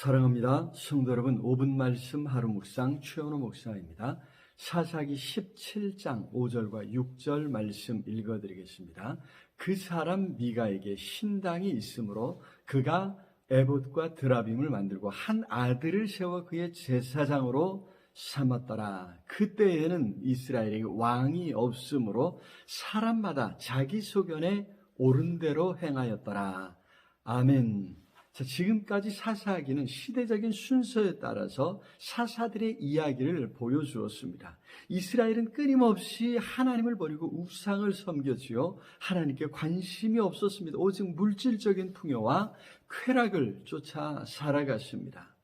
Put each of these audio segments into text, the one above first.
사랑합니다. 성도 여러분, 5분 말씀 하루 묵상 최원호 목사입니다. 사사기 17장 5절과 6절 말씀 읽어드리겠습니다. 그 사람 미가에게 신당이 있으므로 그가 에봇과 드라빔을 만들고 한 아들을 세워 그의 제사장으로 삼았더라. 그때에는 이스라엘에 왕이 없으므로 사람마다 자기 소견에 옳은 대로 행하였더라. 아멘. 자, 지금까지 사사기는 시대적인 순서에 따라서 사사들의 이야기를 보여주었습니다. 이스라엘은 끊임없이 하나님을 버리고 우상을 섬겼지요. 하나님께 관심이 없었습니다. 오직 물질적인 풍요와 쾌락을 쫓아 살아갔습니다.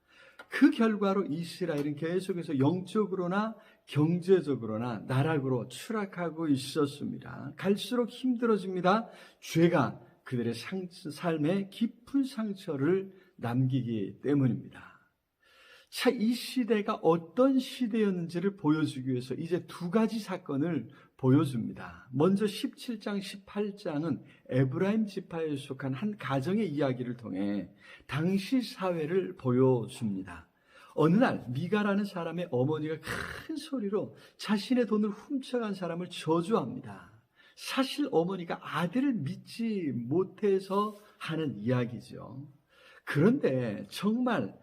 그 결과로 이스라엘은 계속해서 영적으로나 경제적으로나 나락으로 추락하고 있었습니다. 갈수록 힘들어집니다. 죄가 그들의 삶에 깊은 상처를 남기기 때문입니다. 자, 이 시대가 어떤 시대였는지를 보여주기 위해서 이제 두 가지 사건을 보여줍니다. 먼저 17장, 18장은 에브라임 지파에 속한 한 가정의 이야기를 통해 당시 사회를 보여줍니다. 어느 날 미가라는 사람의 어머니가 큰 소리로 자신의 돈을 훔쳐간 사람을 저주합니다. 사실 어머니가 아들을 믿지 못해서 하는 이야기죠. 그런데 정말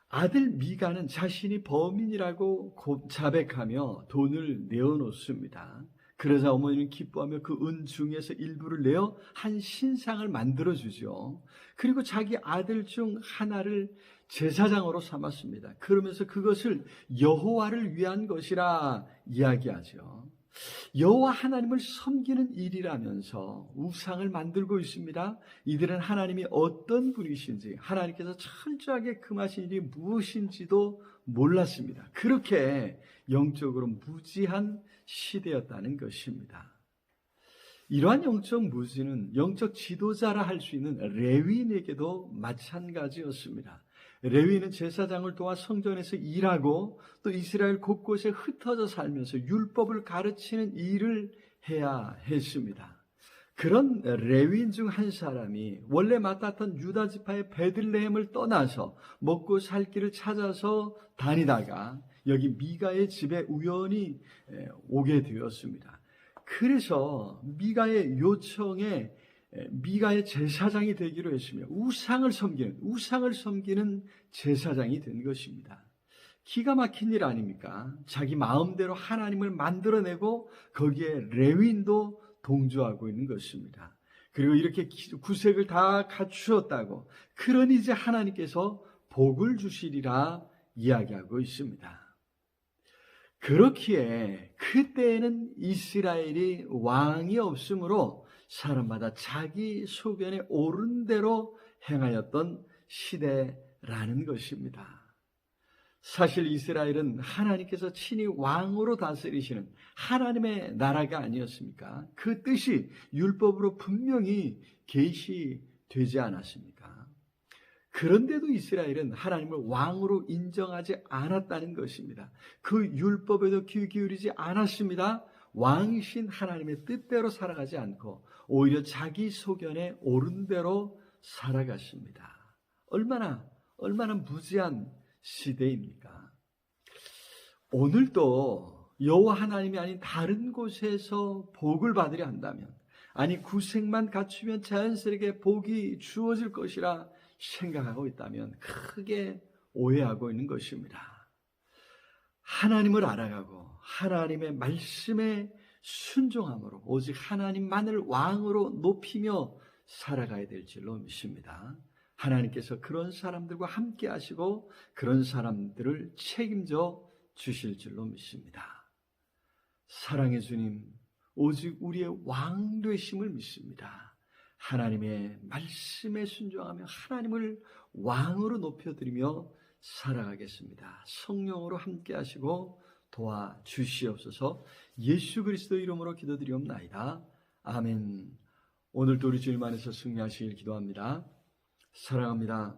아들 미가는 자신이 범인이라고 자백하며 돈을 내어놓습니다. 그러자 어머니는 기뻐하며 그 은 중에서 일부를 내어 한 신상을 만들어주죠. 그리고 자기 아들 중 하나를 제사장으로 삼았습니다. 그러면서 그것을 여호와를 위한 것이라 이야기하죠. 여호와 하나님을 섬기는 일이라면서 우상을 만들고 있습니다. 이들은 하나님이 어떤 분이신지, 하나님께서 철저하게 금하신 일이 무엇인지도 몰랐습니다. 그렇게 영적으로 무지한 시대였다는 것입니다. 이러한 영적 무지는 영적 지도자라 할 수 있는 레위인에게도 마찬가지였습니다. 레위인은 제사장을 도와 성전에서 일하고 또 이스라엘 곳곳에 흩어져 살면서 율법을 가르치는 일을 해야 했습니다. 그런 레위인 중 한 사람이 원래 맡았던 유다 지파의 베들레헴을 떠나서 먹고 살 길을 찾아서 다니다가 여기 미가의 집에 우연히 오게 되었습니다. 그래서 미가의 요청에 미가의 제사장이 되기로 했으며 우상을 섬기는 제사장이 된 것입니다. 기가 막힌 일 아닙니까? 자기 마음대로 하나님을 만들어내고 거기에 레위인도 동조하고 있는 것입니다. 그리고 이렇게 구색을 다 갖추었다고 그러니 이제 하나님께서 복을 주시리라 이야기하고 있습니다. 그렇기에 그때에는 이스라엘이 왕이 없으므로 사람마다 자기 소견에 옳은 대로 행하였던 시대라는 것입니다. 사실 이스라엘은 하나님께서 친히 왕으로 다스리시는 하나님의 나라가 아니었습니까? 그 뜻이 율법으로 분명히 계시되지 않았습니까? 그런데도 이스라엘은 하나님을 왕으로 인정하지 않았다는 것입니다. 그 율법에도 귀 기울이지 않았습니다. 왕이신 하나님의 뜻대로 살아가지 않고 오히려 자기 소견에 옳은 대로 살아갔습니다. 얼마나 무지한 시대입니까? 오늘도 여호와 하나님이 아닌 다른 곳에서 복을 받으려 한다면, 아니 구색만 갖추면 자연스럽게 복이 주어질 것이라 생각하고 있다면 크게 오해하고 있는 것입니다. 하나님을 알아가고 하나님의 말씀에 순종함으로 오직 하나님만을 왕으로 높이며 살아가야 될 줄로 믿습니다. 하나님께서 그런 사람들과 함께 하시고 그런 사람들을 책임져 주실 줄로 믿습니다. 사랑의 주님, 오직 우리의 왕 되심을 믿습니다. 하나님의 말씀에 순종하며 하나님을 왕으로 높여드리며 살아가겠습니다. 성령으로 함께 하시고 도와주시옵소서. 예수 그리스도 이름으로 기도드리옵나이다. 아멘. 오늘도 우리 주님 안에서 승리하시길 기도합니다. 사랑합니다.